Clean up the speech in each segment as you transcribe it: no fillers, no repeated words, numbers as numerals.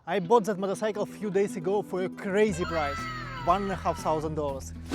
I bought that motorcycle a few days ago for a crazy price. $1,500.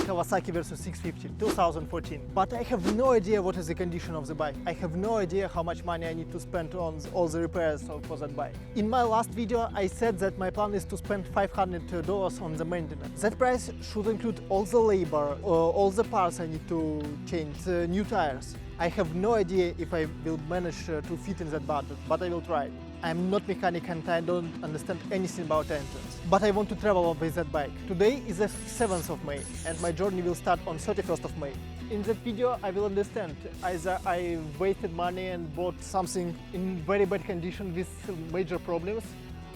Kawasaki Versys 650, 2014. But I have no idea what is the condition of the bike. I have no idea how much money I need to spend on all the repairs for that bike. In my last video, I said that my plan is to spend $500 on the maintenance. That price should include all the labor, all the parts I need to change, the new tires. I have no idea if I will manage to fit in that budget, but I will try. I'm not mechanic and I don't understand anything about engines. But I want to travel with that bike. Today is the 7th of May and my journey will start on 31st of May. In that video I will understand either I wasted money and bought something in very bad condition with major problems,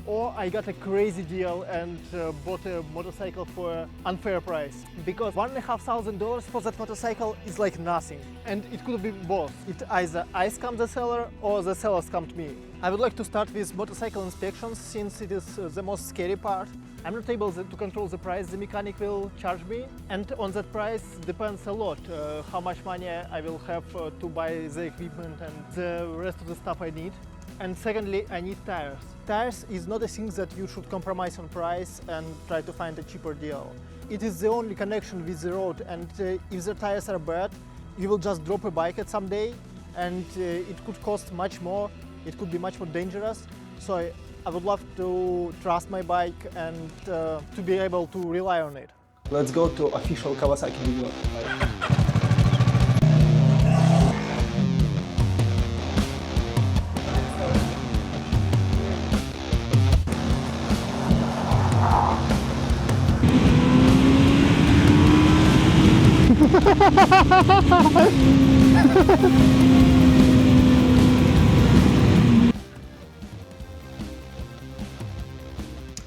or I got a crazy deal and bought a motorcycle for an unfair price. Because $1,500 for that motorcycle is like nothing. And it could be both. It either I scam the seller or the seller scammed me. I would like to start with motorcycle inspections since it is the most scary part. I'm not able to control the price the mechanic will charge me, and on that price depends a lot how much money I will have to buy the equipment and the rest of the stuff I need. And secondly, I need tires. Tires is not a thing that you should compromise on price and try to find a cheaper deal. It is the only connection with the road, and if the tires are bad, you will just drop a bike at some day and it could cost much more, it could be much more dangerous. So I would love to trust my bike and to be able to rely on it. Let's go to official Kawasaki video.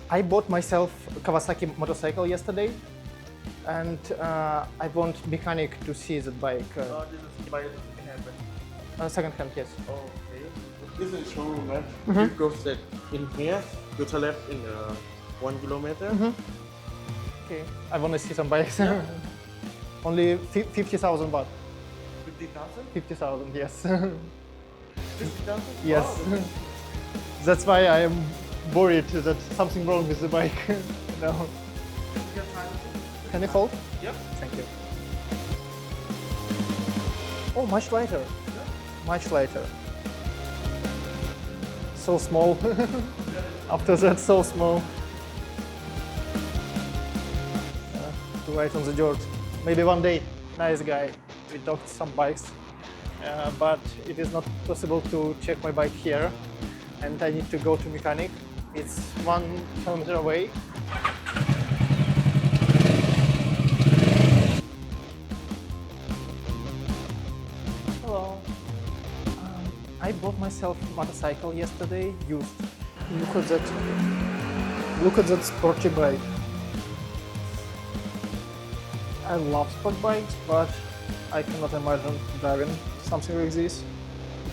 I bought myself a Kawasaki motorcycle yesterday, and I want mechanic to see that bike. This is by second-hand, right? Second hand, yes. Okay. This is showroom, right? You go set in here, you turn left in 1 kilometer. Okay. I want to see some bikes. Only 50,000 baht. 50,000? 50,000, yes. 50,000? Yes. Wow. That's why I am worried that something wrong with the bike. No. Can you hold? Yep. Thank you. Oh, much lighter. Much lighter. So small. After that, so small. To ride on the dirt. Maybe one day. Nice guy. We talked some bikes, but it is not possible to check my bike here, and I need to go to mechanic. It's 1 kilometer away. Hello. I bought myself a motorcycle yesterday, used. Look at that sporty bike. I love sport bikes, but I cannot imagine driving something like this.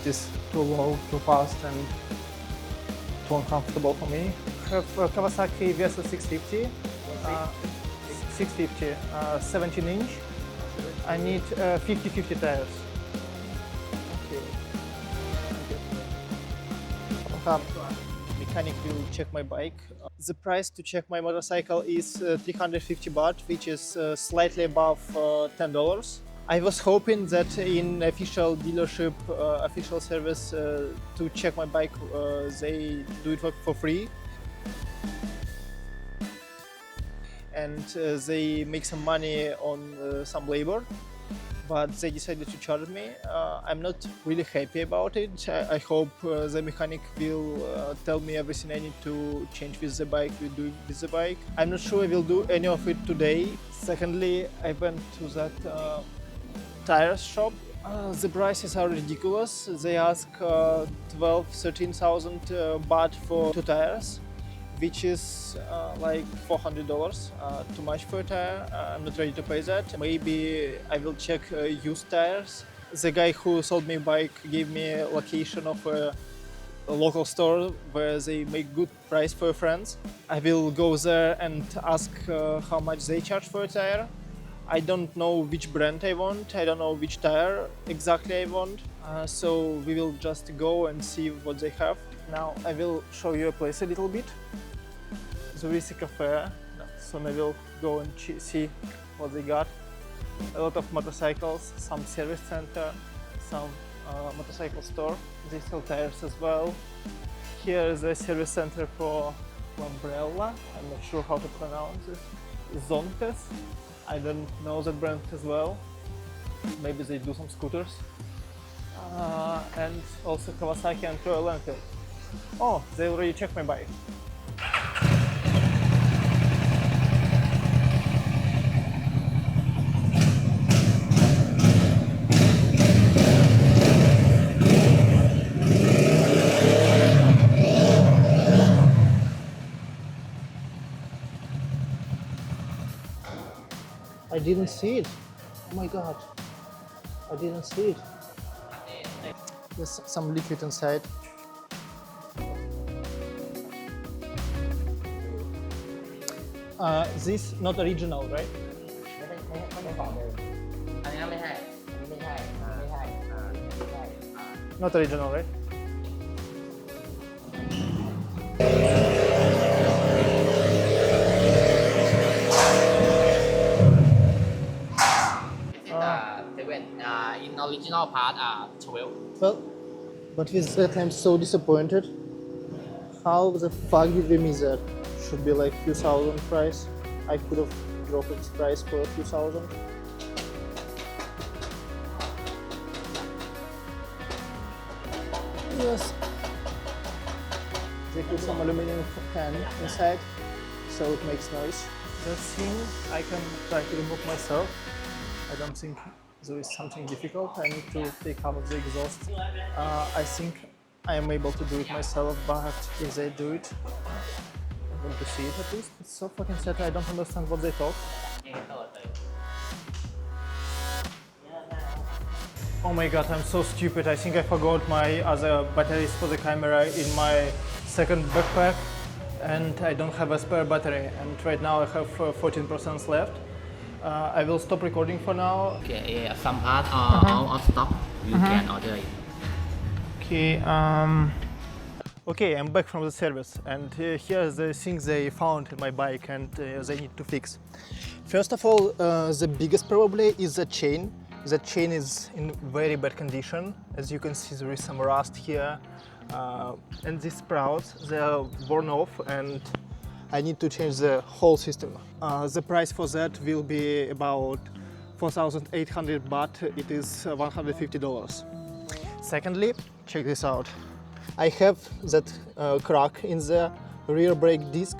It is too low, too fast, and too uncomfortable for me. I have a Kawasaki Versys 650, 17-inch. I need 50/50 tires. Okay. Mechanic will check my bike. The price to check my motorcycle is 350 baht, which is slightly above $10. I was hoping that in official dealership, official service to check my bike, they do it for free. And they make some money on some labor, but they decided to charge me. I'm not really happy about it. I hope the mechanic will tell me everything I need to change with the bike, will do with the bike. I'm not sure I will do any of it today. Secondly, I went to that tire shop. The prices are ridiculous. They ask 13,000 baht for 2 tires, which is like $400, too much for a tire. I'm not ready to pay that. Maybe I will check used tires. The guy who sold me a bike gave me a location of a local store where they make good price for friends. I will go there and ask how much they charge for a tire. I don't know which brand I want, I don't know which tire exactly I want, so we will just go and see what they have. Now I will show you a place a little bit. Versys cafe, so maybe we'll go and see what they got. A lot of motorcycles, some service center, some motorcycle store. They sell tires as well. Here is a service center for umbrella. I'm not sure how to pronounce it. Zontes. I don't know that brand as well. Maybe they do some scooters. And also Kawasaki and Royal Enfield. Oh, they already checked my bike. I didn't see it. Oh my god. I didn't see it. There's some liquid inside. This not original, right? ไม่ได้ของเดิมอันนี้ไม่ใช่อันนี้ไม่ใช่ไม่ใช่ไม่ใช่ Not original, right? In original part 12 Well, but with that I'm so disappointed. How the fuck did they miss that? Should be like few thousand price. I could have dropped its price for a few thousand. Yes. They put some aluminum can inside, so it makes noise. The thing I can try to remove myself. I don't think there is something difficult. I need to take out the exhaust. I think I am able to do it myself, but if they do it, I'm going to see it at least. It's so fucking sad. I don't understand what they thought. Oh my god, I'm so stupid. I think I forgot my other batteries for the camera in my second backpack, and I don't have a spare battery. And right now I have 14% left. I will stop recording for now. Okay, some part on stock you can order it. Okay, okay, I'm back from the service, and here are the things they found in my bike and they need to fix. First of all, the biggest probably is the chain. The chain is in very bad condition. As you can see, there is some rust here, and these sprouts, they are worn off, and I need to change the whole system. The price for that will be about 4,800 baht. It is $150. Secondly, check this out. I have that crack in the rear brake disc,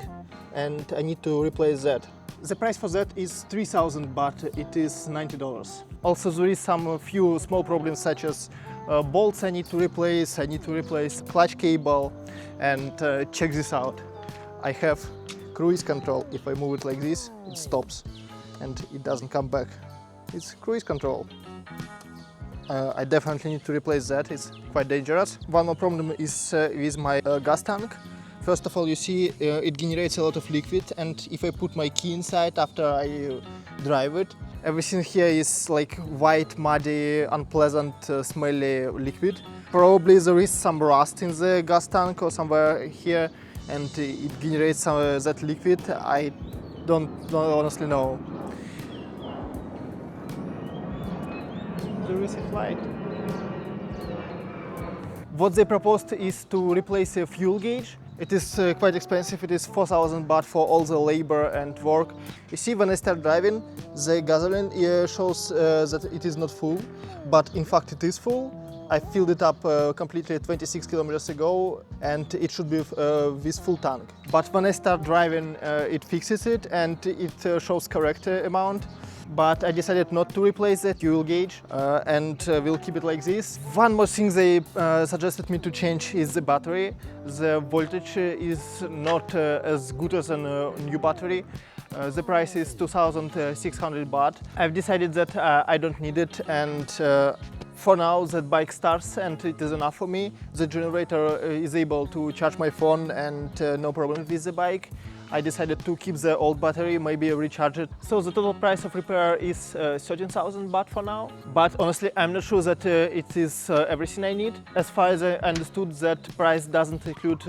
and I need to replace that. The price for that is 3,000 baht. It is $90. Also, there is some few small problems such as bolts I need to replace. I need to replace clutch cable, and check this out. I have cruise control. If I move it like this, it stops and it doesn't come back. It's cruise control. I definitely need to replace that. It's quite dangerous. One more problem is with my gas tank. First of all, you see it generates a lot of liquid, and if I put my key inside after I drive it, everything here is like white, muddy, unpleasant, smelly liquid. Probably there is some rust in the gas tank or somewhere here, and it generates some that liquid. I don't honestly know. There is a flight. What they proposed is to replace a fuel gauge. It is quite expensive. It is 4,000 baht for all the labor and work. You see, when I start driving, the gasoline shows that it is not full, but in fact it is full. I filled it up completely 26 kilometers ago, and it should be with full tank. But when I start driving, it fixes it and it shows correct amount. But I decided not to replace that fuel gauge and we'll keep it like this. One more thing they suggested me to change is the battery. The voltage is not as good as a new battery. The price is 2,600 baht. I've decided that I don't need it, and for now that bike starts and it is enough for me. The generator is able to charge my phone and no problem with the bike. I decided to keep the old battery, maybe recharge it. So the total price of repair is 13,000 baht for now. But honestly, I'm not sure that it is everything I need. As far as I understood, that price doesn't include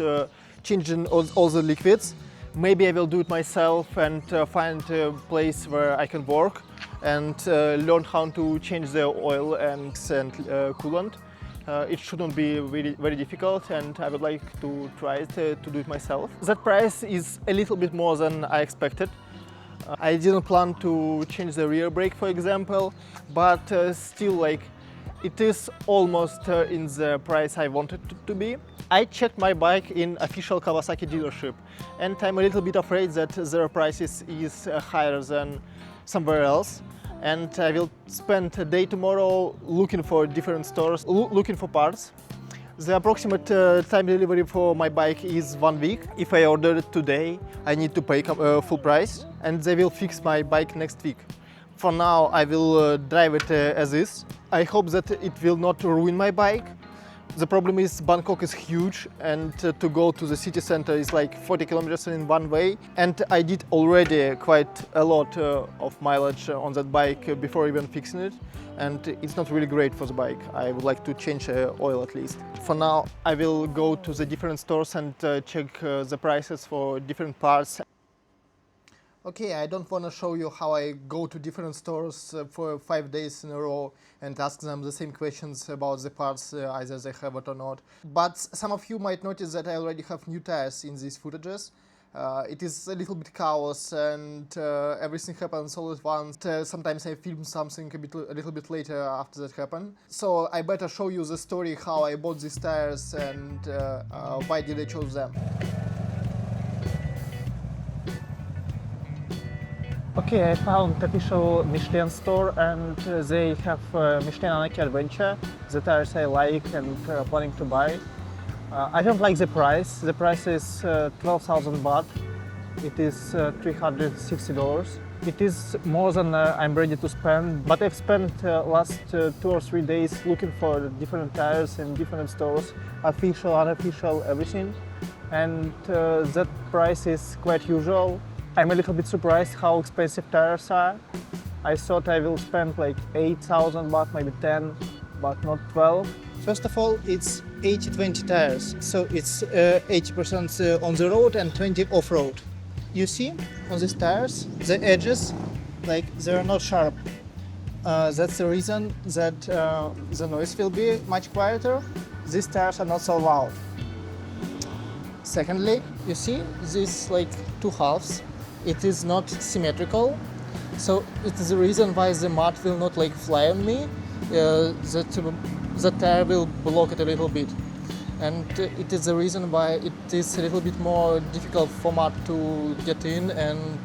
changing all the liquids. Maybe I will do it myself and find a place where I can work and learn how to change the oil and coolant. It shouldn't be really very difficult, and I would like to try to do it myself. That price is a little bit more than I expected. I didn't plan to change the rear brake, for example, but still, like, it is almost in the price I wanted it to be. I checked my bike in official Kawasaki dealership, and I'm a little bit afraid that their prices is higher than somewhere else. And I will spend a day tomorrow looking for different stores, looking for parts. The approximate time delivery for my bike is 1 week. If I order it today, I need to pay full price, and they will fix my bike next week. For now, I will drive it as is. I hope that it will not ruin my bike. The problem is Bangkok is huge, and to go to the city center is like 40 kilometers in one way. And I did already quite a lot of mileage on that bike before even fixing it. And it's not really great for the bike. I would like to change oil at least. For now, I will go to the different stores and check the prices for different parts. Okay, I don't want to show you how I go to different stores for 5 days in a row and ask them the same questions about the parts, either they have it or not. But some of you might notice that I already have new tires in these footages. It is a little bit chaos, and everything happens all at once. Sometimes I film something a little bit later after that happened. So I better show you the story how I bought these tires and why did I choose them. Okay, I found official Michelin store, and they have Michelin Anaki Adventure, the tires I like and planning to buy. I don't like the price. The price is 12,000 baht. It is $360. It is more than I'm ready to spend, but I've spent last 2 or 3 days looking for different tires in different stores, official, unofficial, everything. And that price is quite usual. I'm a little bit surprised how expensive tires are. I thought I will spend like 8,000 baht, maybe 10, but not 12. First of all, it's 80-20 tires, so it's 80% on the road and 20 off-road. You see on these tires, the edges, like they're not sharp. That's the reason that the noise will be much quieter. These tires are not so loud. Secondly, you see these like two halves. It is not symmetrical, so it is the reason why the mud will not like fly on me. The tire will block it a little bit, and it is the reason why it is a little bit more difficult for mud to get in and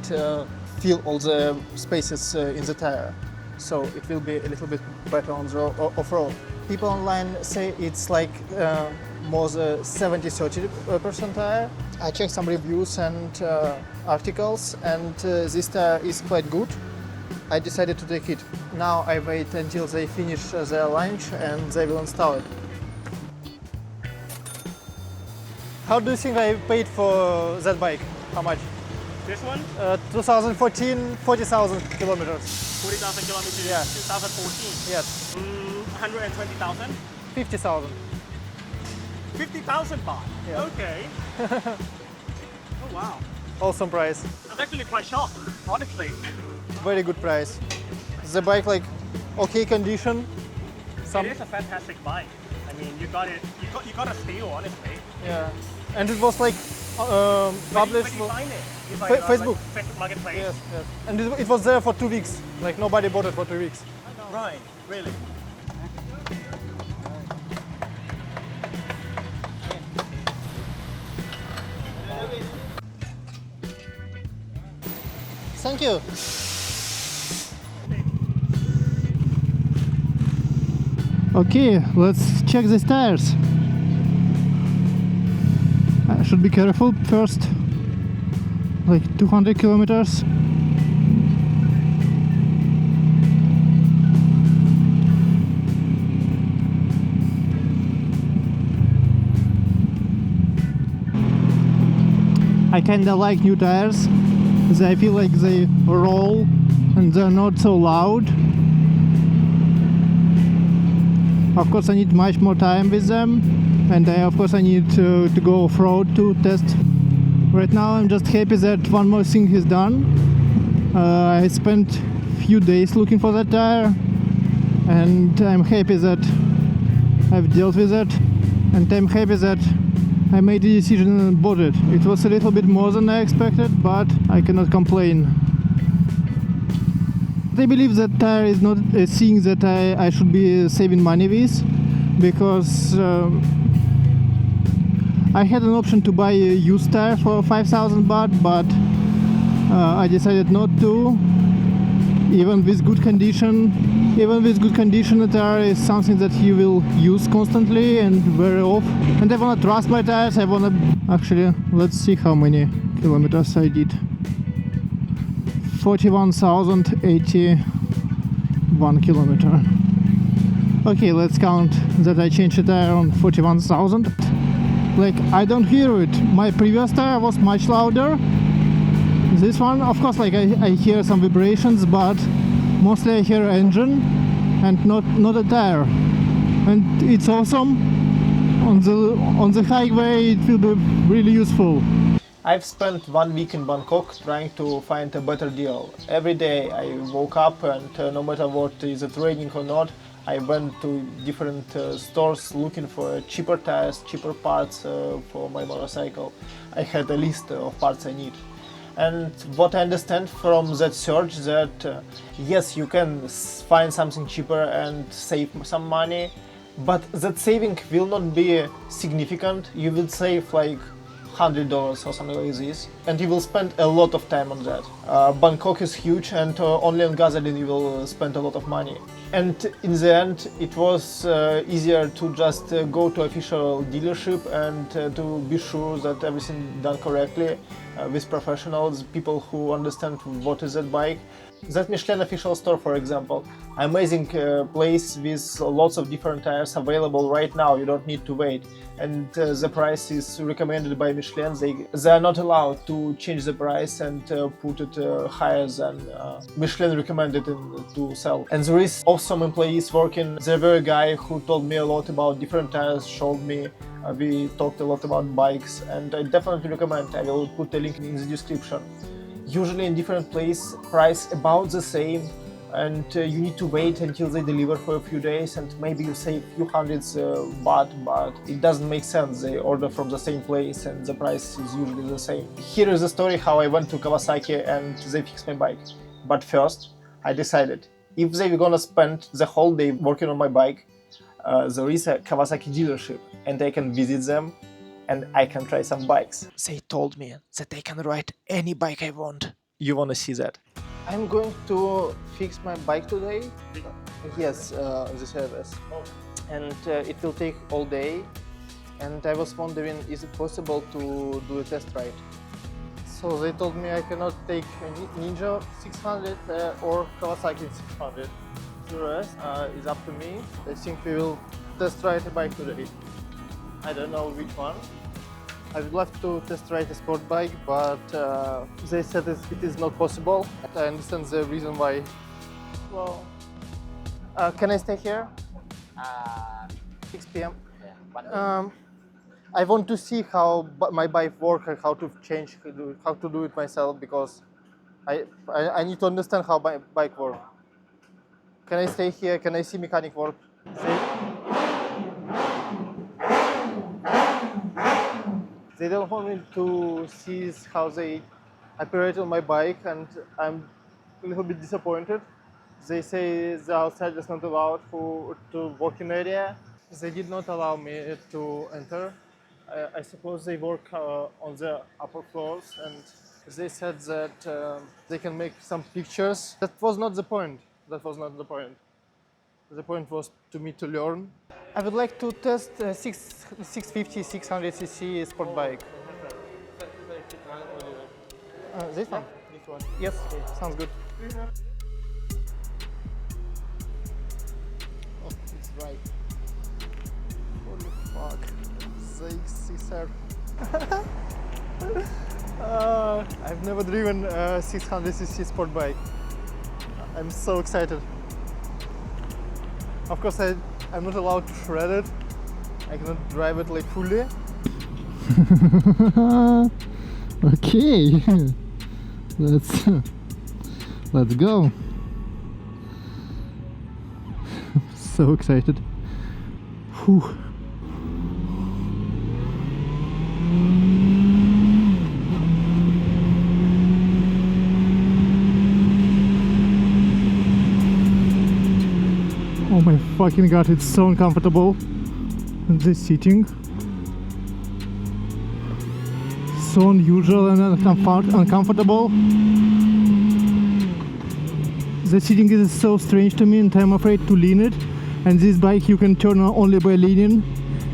fill all the spaces in the tire. So it will be a little bit better on the off-road. People online say it's like more the 70-30% tire. I checked some reviews and articles, and this tire is quite good. I decided to take it. Now I wait until they finish their lunch and they will install it. How do you think I paid for that bike? How much? This one? 2014, 40,000 kilometers. 40,000 kilometers. Yeah. 2014. Yes. 120,000. 50,000. 50,000 baht. Yeah. Okay. Oh wow. Awesome price. I'm actually quite shocked, honestly. Very good price. The bike like okay condition. It is a fantastic bike. I mean, you got it. You got a steal, honestly. Yeah. And it was like published. Where did you find it? It's Facebook. Like Facebook Marketplace. Yes, yes. And it was there for 2 weeks. Like nobody bought it for 2 weeks. Right. Really. Thank you. Okay, let's check these tires. I should be careful first. Like 200 kilometers. I kinda like new tires. I feel like they roll and they're not so loud. Of course I need much more time with them, and of course I need to go off-road to test Right now I'm just happy that one more thing is done. I spent few days looking for that tire, and I'm happy that I've dealt with it, and I'm happy that I made the decision and bought it. It was a little bit more than I expected, but I cannot complain. I believe that tire is not a thing that I should be saving money with, because I had an option to buy a used tire for 5,000 baht, but I decided not to. Even with good condition, a tire is something that you will use constantly and wear off. And I wanna trust my tires. I wanna actually, let's see how many kilometers I did. 41,081 kilometer. Okay, let's count that I changed the tire on 41,000. Like, I don't hear it. My previous tire was much louder. This one, of course, like I hear some vibrations, but mostly I hear engine and not a tire. And it's awesome. On the highway, it will be really useful. I've spent 1 week in Bangkok trying to find a better deal. Every day I woke up, and no matter what, is it raining or not, I went to different stores looking for cheaper tires, cheaper parts for my motorcycle. I had a list of parts I need. And what I understand from that search, that yes, you can find something cheaper and save some money, but that saving will not be significant. You will save like $100 or something like this, and you will spend a lot of time on that. Bangkok is huge, and only on gasoline you will spend a lot of money. And in the end, it was easier to just go to official dealership and to be sure that everything done correctly with professionals, people who understand what is that bike. That Michelin official store, for example, amazing place with lots of different tires available right now. You don't need to wait, and the price is recommended by Michelin. They are not allowed to change the price and put it higher than Michelin recommended to sell. And there is awesome employees working. There were a guy who told me a lot about different tires, showed me. We talked a lot about bikes, and I definitely recommend. I will put a link in the description. Usually in different places, price about the same, and you need to wait until they deliver for a few days, and maybe you save a few hundreds baht, but it doesn't make sense. They order from the same place and the price is usually the same. Here is the story how I went to Kawasaki and they fixed my bike. But first, I decided, if they're gonna spend the whole day working on my bike, there is a Kawasaki dealership and I can visit them and I can try some bikes. They told me that I can ride any bike I want. You wanna see that? I'm going to fix my bike today. Yes, the service. And it will take all day. And I was wondering, is it possible to do a test ride? So they told me I cannot take a Ninja 600 or Kawasaki 600. The rest is up to me. I think we will test ride a bike today. I don't know which one. I would love to test ride a sport bike, but they said it is not possible. I understand the reason why. Well, can I stay here? 6 p.m. Yeah, I want to see how my bike works and how to change, how to do it myself, because I need to understand how my bike works. Can I stay here? Can I see mechanic work? They don't want me to see how they operate on my bike, and I'm a little bit disappointed. They say the outside is not allowed to working area. They did not allow me to enter. I suppose they work on the upper floors, and they said that they can make some pictures. That was not the point. That was not the point. The point was to me to learn. I would like to test 650, 600cc sport bike. This one? This one. Yes, sounds good. Oh, it's right. Holy fuck. ZX-6R. I've never driven a 600cc sport bike. I'm so excited. Of course, I'm not allowed to shred it. I cannot drive it like fully. Okay, let's go. So excited. Whew. Oh my fucking god, it's so uncomfortable. The seating. So unusual and uncomfortable. The seating is so strange to me and I'm afraid to lean it. And this bike you can turn only by leaning.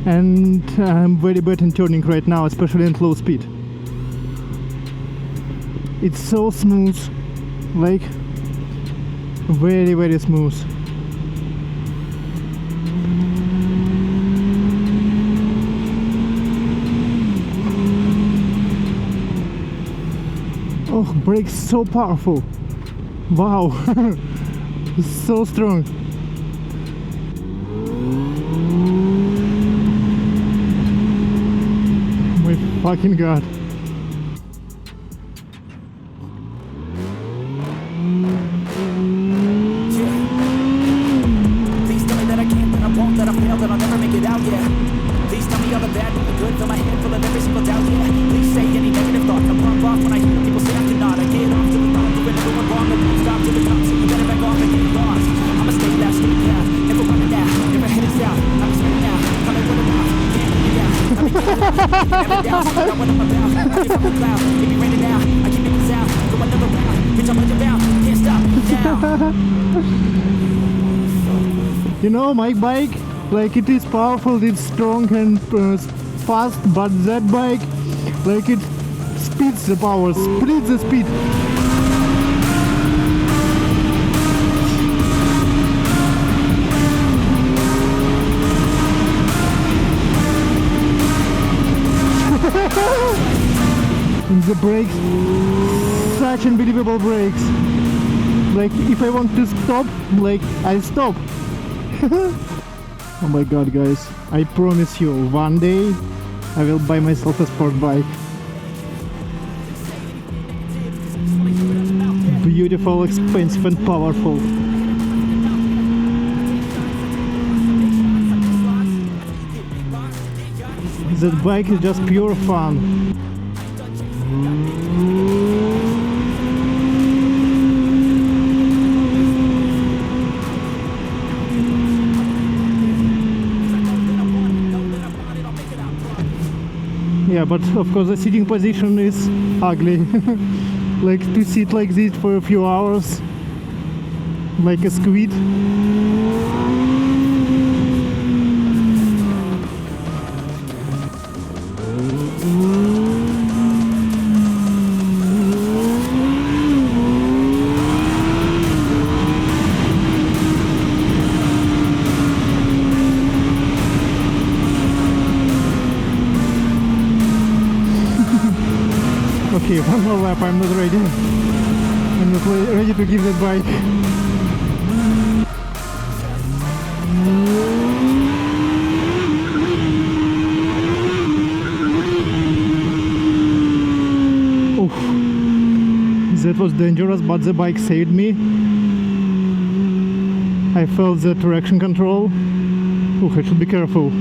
And I'm very bad in turning right now, especially at low speed. It's so smooth. Like, very, very smooth. Oh, brakes so powerful. Wow. So strong. My fucking god. Please tell me that I can't, that I won't, that I fail, that I'll never make it out, yeah. Please tell me all the bad, but the good, fill my head full of every single doubt, yeah. Please say any negative thoughts, I'm pump off when I hear people say I cannot. I get off to the thought, doing everyone wrong, I won't stop to the top, so you better back off and get lost. I'ma stay loud, stay proud, never running out, never headed south. I'm straight now, tell me what I'm out, can't let me down. I'll be getting never down, so I got what I'm about. I get from the cloud, keep me raining out, I keep making sound, go another round, bitch I'm like bound, can't stop now. You know, my bike, like it is powerful, it's strong and fast, but that bike, like it speeds the power, splits the speed. And the brakes, such unbelievable brakes. Like if I want to stop, like I stop. Oh my god, guys, I promise you, one day I will buy myself a sport bike. Beautiful, expensive and powerful. That bike is just pure fun. Yeah, but of course the sitting position is ugly. Like to sit like this for a few hours, like a squid. Okay, one more lap, I'm not ready. I'm not ready to give that bike. Oof. That was dangerous, but the bike saved me. I felt the traction control. Oh, I should be careful.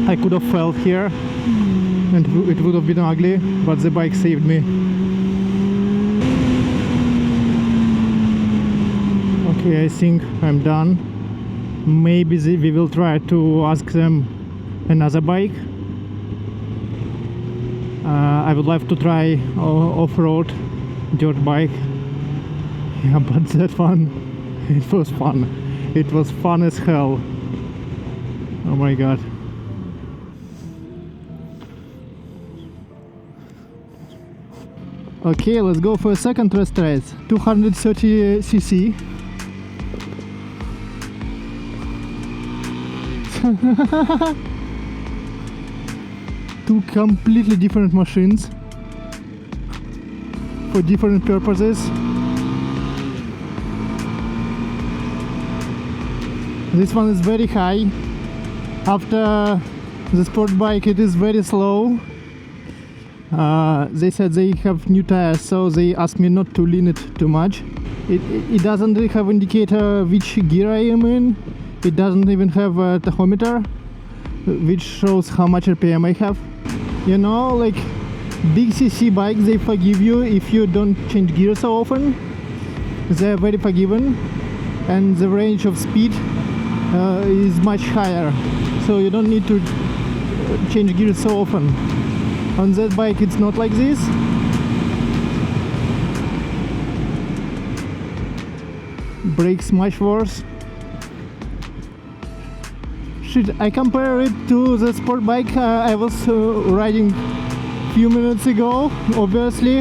I could have fell here and it would have been ugly, but the bike saved me. Okay, I think I'm done. Maybe we will try to ask them another bike. I would like to try off-road dirt bike. Yeah, but that one, it was fun. It was fun as hell. Oh my god. Okay, let's go for a second test ride. 230cc. Two completely different machines for different purposes. This one is very high. After The sport bike, it is very slow. They said they have new tires, so they asked me not to lean it too much. It doesn't really have indicator which gear I am in. It doesn't even have a tachometer, which shows how much RPM I have. You know, like big CC bikes, they forgive you if you don't change gears so often. They're very forgiving, and the range of speed is much higher, so you don't need to change gears so often. On that bike it's not like this. Brakes much worse. Shit, I compare it to the sport bike I was riding few minutes ago, obviously,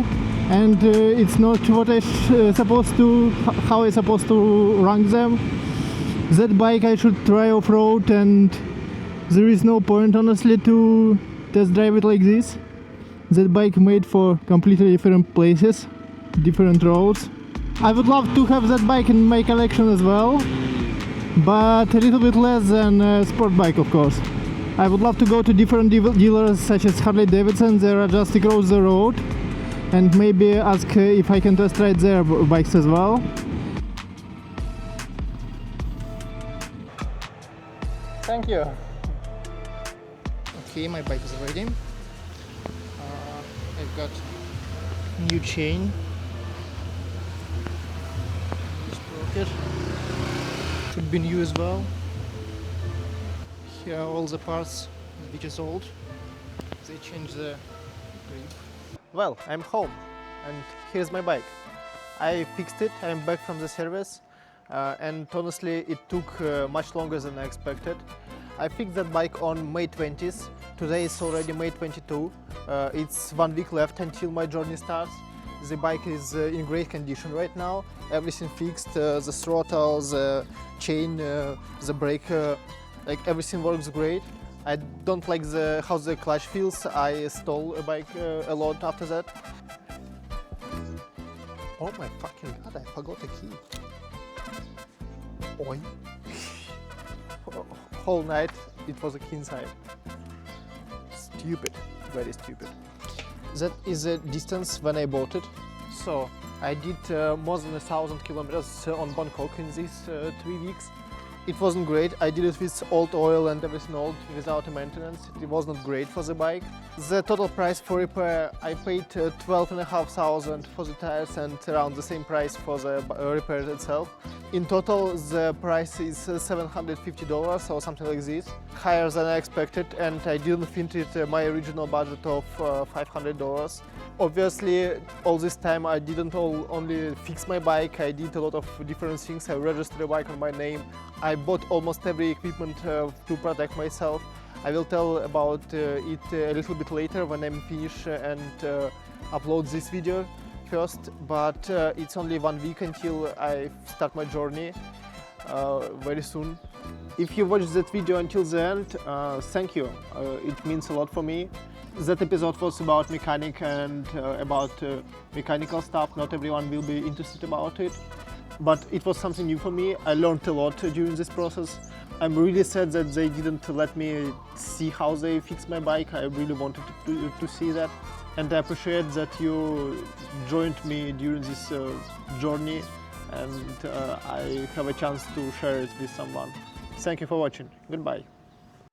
and it's not what I supposed to, how I supposed to rank them. That bike I should try off-road, and there is no point honestly to test drive it like this. That bike made for completely different places, different roads. I would love to have that bike in my collection as well, but a little bit less than a sport bike, of course. I would love to go to different dealers such as Harley Davidson. They are just across the road, and maybe ask if I can test ride their bikes as well. Thank you. Okay, my bike is ready. I've got new chain. Sprocket. Should be new as well. Here are all the parts which is old. They changed the grip. Well, I'm home and here's my bike. I fixed it, I'm back from the service, and honestly it took much longer than I expected. I fixed that bike on May 20th. Today is already May 22. It's 1 week left until my journey starts. The bike is in great condition right now. Everything fixed, the throttle, the chain, the brake, like everything works great. I don't like how the clutch feels. I stole a bike a lot after that. Oh my fucking god, I forgot a key. Oi. Whole night it was a key inside. Stupid, very stupid. That is the distance when I bought it. So I did more than 1,000 kilometers on Bangkok in these 3 weeks. It wasn't great. I did it with old oil and everything old without maintenance. It was not great for the bike. The total price for repair, I paid 12,500 for the tires and around the same price for the repair itself. In total, the price is $750 or something like this, higher than I expected, and I didn't think it my original budget of $500. Obviously, all this time I didn't only fix my bike, I did a lot of different things. I registered a bike on my name. I bought almost every equipment to protect myself. I will tell about it a little bit later when I'm finished and upload this video first, but it's only 1 week until I start my journey very soon. If you watched that video until the end, thank you. It means a lot for me. That episode was about mechanic and about mechanical stuff. Not everyone will be interested about it, but it was something new for me. I learned a lot during this process. I'm really sad that they didn't let me see how they fix my bike. I really wanted to see that, and I appreciate that you joined me during this journey, and I have a chance to share it with someone. Thank you for watching. Goodbye.